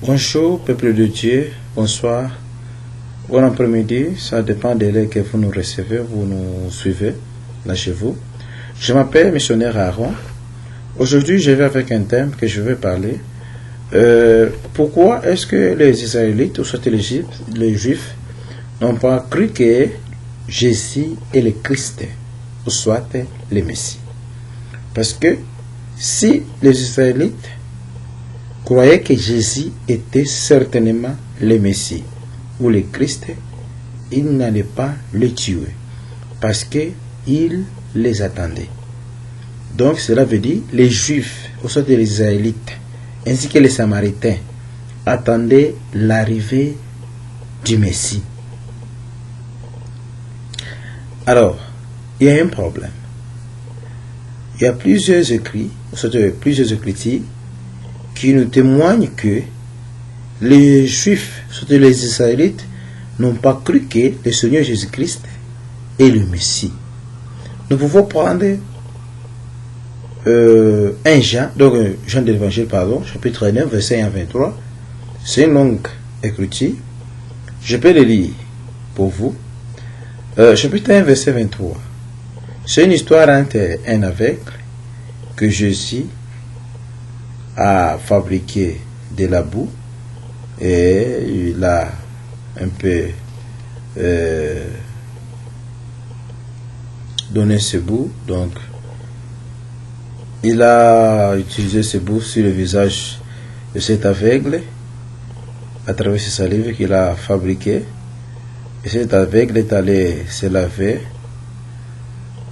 Bonjour, peuple de Dieu, bonsoir, bon après-midi, ça dépend de l'heure que vous nous recevez, vous nous suivez, là chez vous. Je m'appelle missionnaire Aaron. Aujourd'hui, je vais avec un thème que je vais parler. Pourquoi est-ce que les Israélites, ou soit les Juifs, n'ont pas cru que Jésus est le Christ, ou soit le Messie? Parce que si les Israélites croyaient que Jésus était certainement le Messie ou le Christ, ils n'allaient pas le tuer parce qu'ils les attendaient. Donc cela veut dire les Juifs, ou soit les Israélites, ainsi que les Samaritains, attendaient l'arrivée du Messie. Alors, il y a un problème. Il y a plusieurs écrits, ou soit plusieurs écritures, qui nous témoignent que les Juifs, surtout les Israélites, n'ont pas cru que le Seigneur Jésus-Christ est le Messie. Nous pouvons prendre Jean de l'Évangile, chapitre 9, verset 1 à 23. C'est une longue écriture. Je peux le lire pour vous. Chapitre 1, verset 23. C'est une histoire entre un aveugle que Jésus a fabriqué de la boue et il a un peu donné ce boue. Donc il a utilisé ce boue sur le visage de cet aveugle à travers ses salives qu'il a fabriqué, et cet aveugle est allé se laver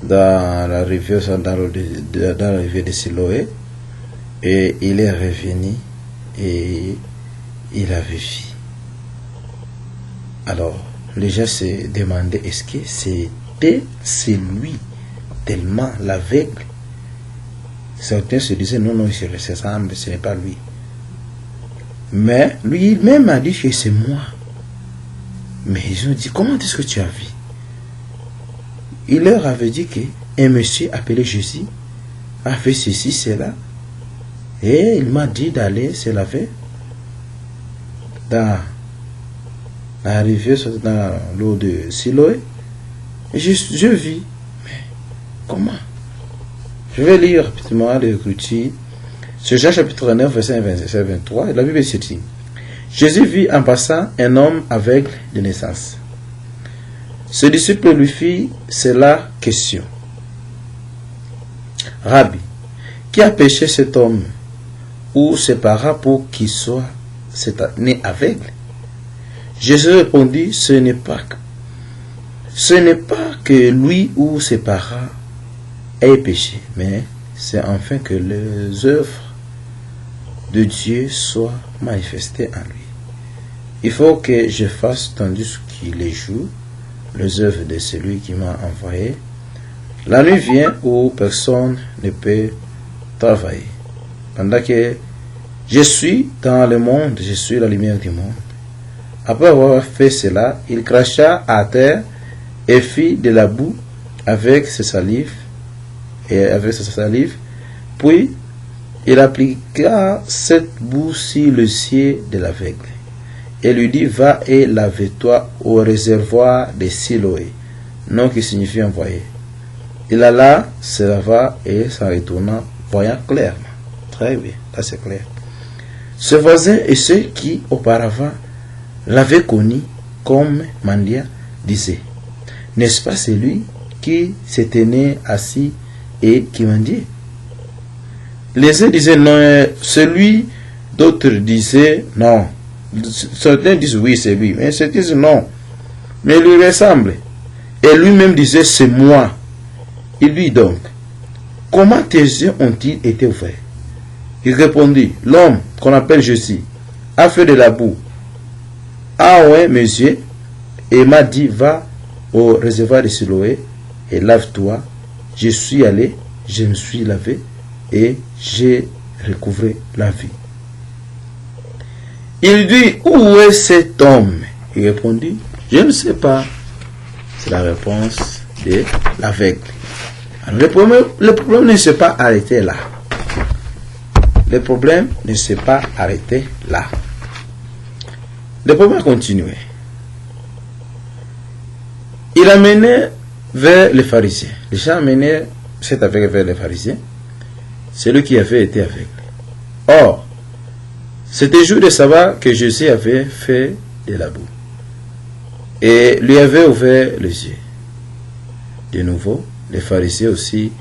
dans la rivière de Siloé. Et il est revenu et il a vécu. Alors, les gens se demandaient est-ce que c'était lui, tellement l'aveugle. Certains se disaient non, il se ressemble, ce n'est pas lui. Mais lui-même a dit que c'est moi. Mais ils ont dit comment est-ce que tu as vu? Il leur avait dit qu'un monsieur appelé Jésus a fait ceci, cela. Et il m'a dit d'aller se laver dans la rivière, dans l'eau de Siloé. Et je vis. Mais comment? Je vais lire rapidement l'écriture. C'est Jean chapitre 9, verset 23. Et la Bible dit: Jésus vit en passant un homme aveugle de naissance. Ce disciple lui fit la question: Rabbi, qui a péché cet homme ou ses parents pour qu'il soit né aveugle? Jésus répondit: ce n'est pas que lui ou ses parents aient péché, mais c'est afin que les œuvres de Dieu soient manifestées en lui. Il faut que je fasse, tandis qu'il est jour, les œuvres de celui qui m'a envoyé. La nuit vient où personne ne peut travailler. Pendant que je suis dans le monde, je suis la lumière du monde. Après avoir fait cela, il cracha à terre et fit de la boue avec ses salives. Puis il appliqua cette boue sur le ciel de l'aveugle et lui dit: va et lave-toi au réservoir de Siloé, nom qui signifie envoyé. Il alla, se lava et s'en retourna, voyant clairement. Très bien, là c'est clair. Ce voisin et ceux qui auparavant l'avaient connu comme mendiant disaient: n'est-ce pas celui qui se tenait assis et qui mendiait? Les uns disaient non, celui, d'autres disaient non. Certains disent oui, c'est lui, mais certains disent non, mais il lui ressemble. Et lui-même disait: c'est moi. Il lui donc: comment tes yeux ont-ils été ouverts? Il répondit: l'homme qu'on appelle Jésus a fait de la boue, a oint mes yeux et m'a dit: va au réservoir de Siloé et lave-toi. Je suis allé, je me suis lavé et j'ai recouvré la vie. Il dit: où est cet homme? Il répondit: je ne sais pas. C'est la réponse de l'aveugle. Le problème ne s'est pas arrêté là. Le problème ne s'est pas arrêté là. Le problème a continué. Il a mené vers les pharisiens. Les gens amenaient cet aveugle vers les pharisiens. C'est lui qui avait été aveugle. Or, c'était jour de sabbat que Jésus avait fait de la boue et lui avait ouvert les yeux. De nouveau, les pharisiens aussi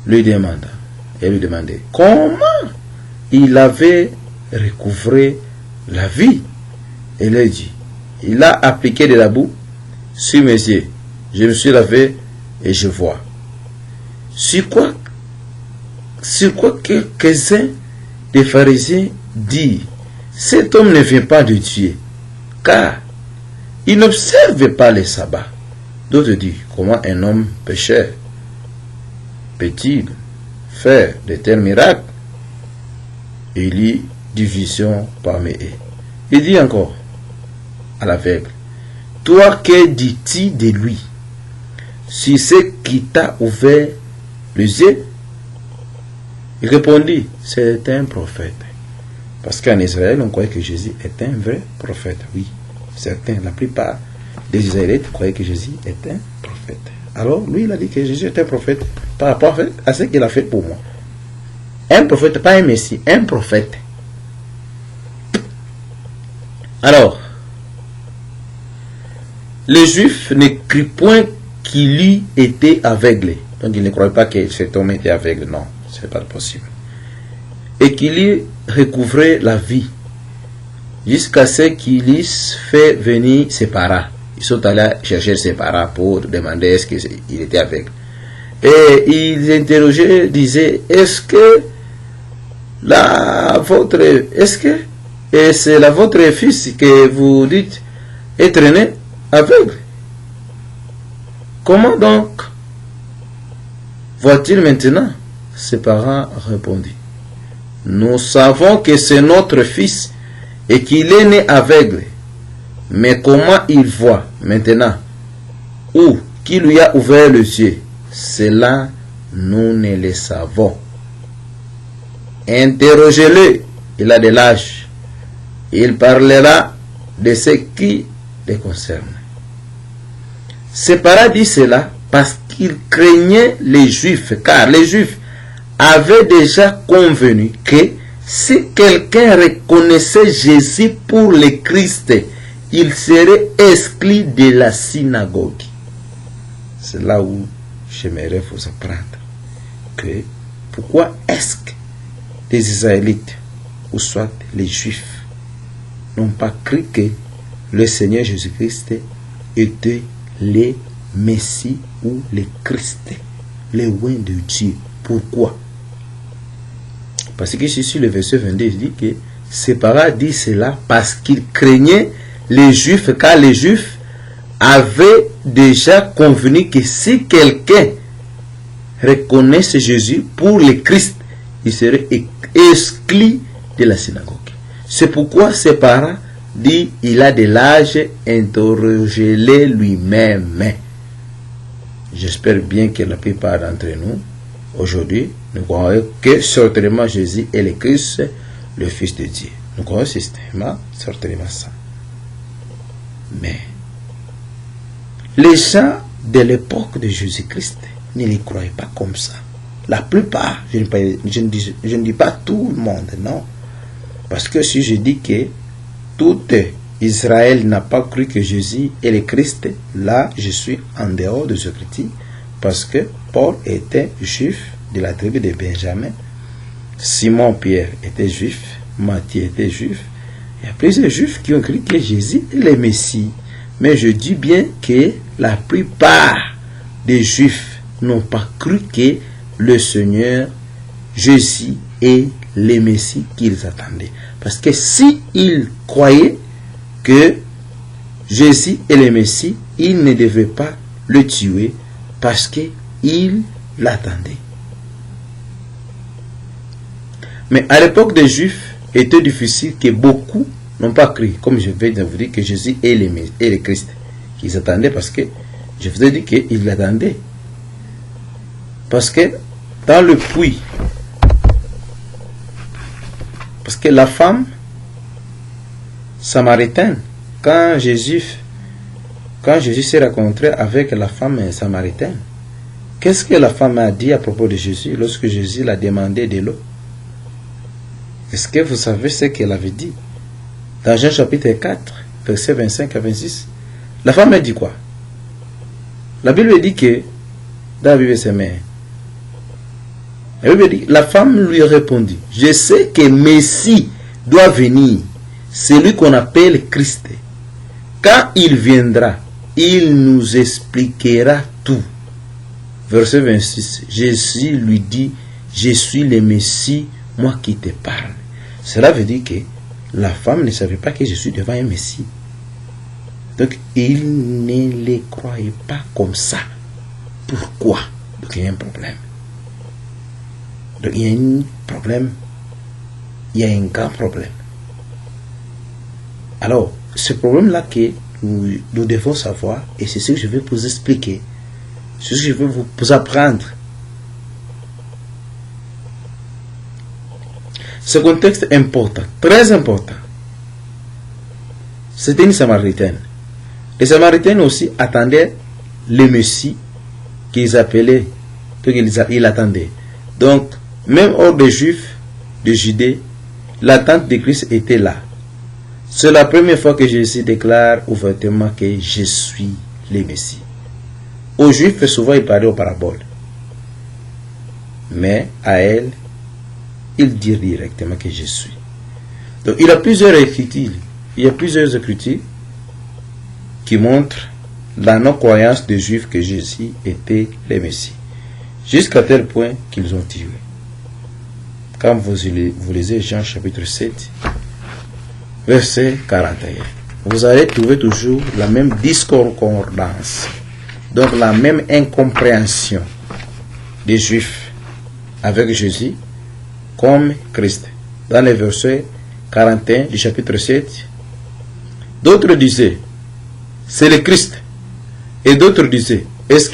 lui demandaient comment il avait recouvré la vie. Et il a dit, il a appliqué de la boue sur mes yeux. Je me suis lavé et je vois. Sur quoi quelques-uns des pharisiens disent, cet homme ne vient pas de Dieu, car il n'observe pas les sabbats. D'autres disent, comment un homme pécheur peut-il faire de tels miracles? Il y a division parmi eux. Il dit encore à l'aveugle, toi, que dis-tu de lui? Si c'est qui t'a ouvert les yeux? Il répondit, c'est un prophète. Parce qu'en Israël, on croyait que Jésus est un vrai prophète. Oui, certains, la plupart des Israélites croyaient que Jésus est un prophète. Alors, lui, il a dit que Jésus est un prophète par rapport à ce qu'il a fait pour moi. Un prophète, pas un messie, un prophète. Alors, les Juifs ne crient point qu'il lui était aveugle. Donc, ils ne croyaient pas que cet homme était aveugle. Non, ce n'est pas possible. Et qu'il lui recouvrait la vie jusqu'à ce qu'il eusse fait venir ses parents. Ils sont allés chercher ses parents pour demander est-ce qu'il était aveugle. Et ils interrogeaient, disaient, est-ce que c'est votre fils que vous dites être né aveugle? Comment donc voit-il maintenant? Ses parents répondirent, nous savons que c'est notre fils et qu'il est né aveugle. Mais comment il voit maintenant? Ou qui lui a ouvert les yeux? Cela, nous ne le savons. Interrogez-le, il a de l'âge. Il parlera de ce qui le concerne. Ses parents disent cela parce qu'ils craignaient les Juifs, car les Juifs avaient déjà convenu que si quelqu'un reconnaissait Jésus pour le Christ, il serait exclu de la synagogue. C'est là où j'aimerais vous apprendre que pourquoi est-ce que les Israélites, ou soit les Juifs, n'ont pas cru que le Seigneur Jésus-Christ était le Messie ou le Christ, le oint de Dieu. Pourquoi? Parce que ici, le verset 22, il dit que ses parents disent cela parce qu'ils craignaient les Juifs, car les Juifs avaient déjà convenu que si quelqu'un reconnaissait Jésus pour le Christ, il serait exclu de la synagogue. C'est pourquoi ses parents disent il a de l'âge, interrogez-le lui-même. J'espère bien que la plupart d'entre nous, aujourd'hui, nous croyons que certainement Jésus est le Christ, le Fils de Dieu. Nous croyons certainement ça. Mais les gens de l'époque de Jésus-Christ ne les croyaient pas comme ça. La plupart, je ne dis pas tout le monde, non. Parce que si je dis que tout Israël n'a pas cru que Jésus est le Christ, là je suis en dehors de ce critique. Parce que Paul était juif de la tribu de Benjamin, Simon-Pierre était juif, Matthieu était juif. Il y a plusieurs juifs qui ont cru que Jésus est le Messie. Mais je dis bien que la plupart des juifs n'ont pas cru que le Seigneur Jésus est le Messie qu'ils attendaient. Parce que si ils croyaient que Jésus est le Messie, ils ne devaient pas le tuer parce qu'ils l'attendaient. Mais à l'époque des Juifs, il était difficile que beaucoup n'ont pas cru, comme je vais vous dire, que Jésus est le Christ. Ils attendaient parce que, je vous ai dit qu'ils l'attendaient. Parce que dans le puits, parce que la femme, samaritaine. Quand Jésus s'est rencontré avec la femme samaritaine, qu'est-ce que la femme a dit à propos de Jésus lorsque Jésus l'a demandé de l'eau? Est-ce que vous savez ce qu'elle avait dit? Dans Jean chapitre 4, versets 25 à 26, la femme a dit quoi? La Bible dit que, dans la Bible c'est mais, la Bible dit, la femme lui répondit, je sais que Messie doit venir, celui qu'on appelle Christ. Quand il viendra, il nous expliquera tout. Verset 26, Jésus lui dit, je suis le Messie, moi qui te parle. Cela veut dire que la femme ne savait pas que je suis devant un Messie. Donc, il ne les croyait pas comme ça. Pourquoi? Donc, il y a un problème. Donc, il y a un problème. Il y a un grand problème. Alors, ce problème-là que nous devons savoir, et c'est ce que je vais vous expliquer, c'est ce que je vais vous apprendre. Ce contexte est important, très important. C'était une Samaritaine. Les Samaritaines aussi attendaient le Messie qu'ils appelaient, qu'ils attendaient. Donc, même hors des Juifs, de Judée, l'attente de Christ était là. C'est la première fois que Jésus déclare ouvertement que je suis le Messie. Aux Juifs, souvent, il parlait aux paraboles. Mais à elle, il dit directement que je suis. Donc, il y a plusieurs écritures. Il y a plusieurs écritures qui montrent la non-croyance des Juifs que Jésus était le Messie. Jusqu'à tel point qu'ils ont tué. Quand vous lisez Jean chapitre 7, verset 41, vous allez trouver toujours la même discordance. Donc la même incompréhension des Juifs avec Jésus comme Christ. Dans les versets 41 du chapitre 7, d'autres disaient, c'est le Christ. Et d'autres disaient, est-ce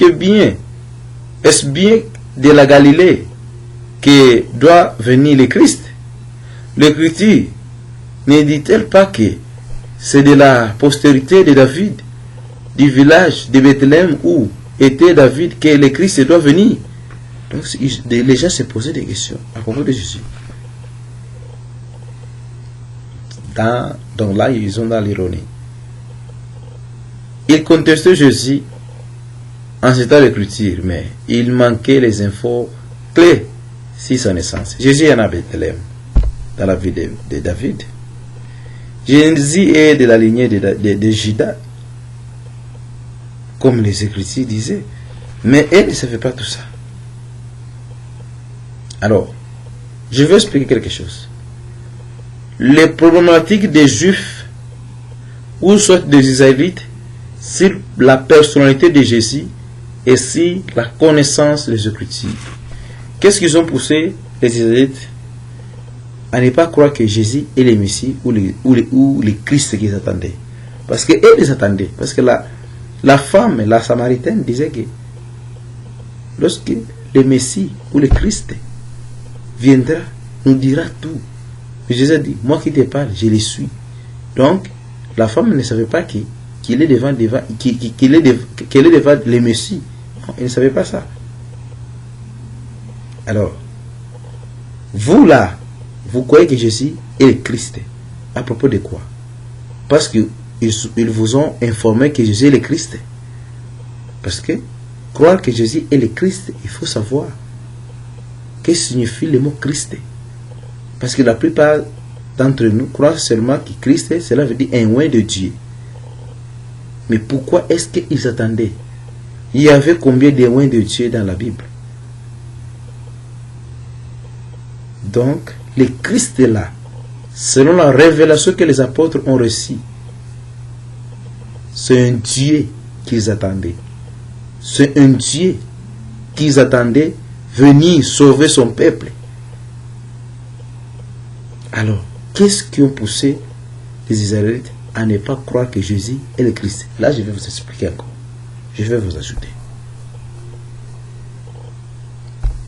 bien de la Galilée que doit venir le Christ? L'Écriture ne dit-elle pas que c'est de la postérité de David, du village de Bethléem où était David, que le Christ doit venir? Donc les gens se posaient des questions à propos de Jésus. Donc là, ils sont dans l'ironie. Ils contestaient Jésus en citant l'Écriture, mais il manquait les infos clés sur sa naissance. Jésus est né à Bethléem, dans la ville de David. Jésus est de la lignée de Juda, comme les Écritures disaient. Mais elle ne savait pas tout ça. Alors, je vais expliquer quelque chose. Les problématiques des Juifs, ou soit des Israélites, sur la personnalité de Jésus et sur la connaissance des Écritures. Qu'est-ce qu'ils ont poussé les Israélites à ne pas croire que Jésus est le Messie ou le Christ qu'ils attendaient? Parce qu'elles les attendaient. Parce que la femme, la Samaritaine, disait que lorsque le Messie ou le Christ viendra, nous dira tout. Jésus a dit, moi qui te parle, je le suis. Donc, la femme ne savait pas qu'il est devant le Messie. Non, elle ne savait pas ça. Alors, vous là, vous croyez que Jésus est le Christ. À propos de quoi? Parce qu'ils vous ont informé que Jésus est le Christ. Parce que croire que Jésus est le Christ, il faut savoir que signifie le mot Christ. Parce que la plupart d'entre nous croient seulement que Christ, cela veut dire un oint de Dieu. Mais pourquoi est-ce qu'ils attendaient? Il y avait combien de oints de Dieu dans la Bible? Donc, le Christ est là, selon la révélation que les apôtres ont reçue. C'est un Dieu qu'ils attendaient. C'est un Dieu qu'ils attendaient venir sauver son peuple. Alors, qu'est-ce qui a poussé les Israélites à ne pas croire que Jésus est le Christ? Là, je vais vous expliquer encore. Je vais vous ajouter.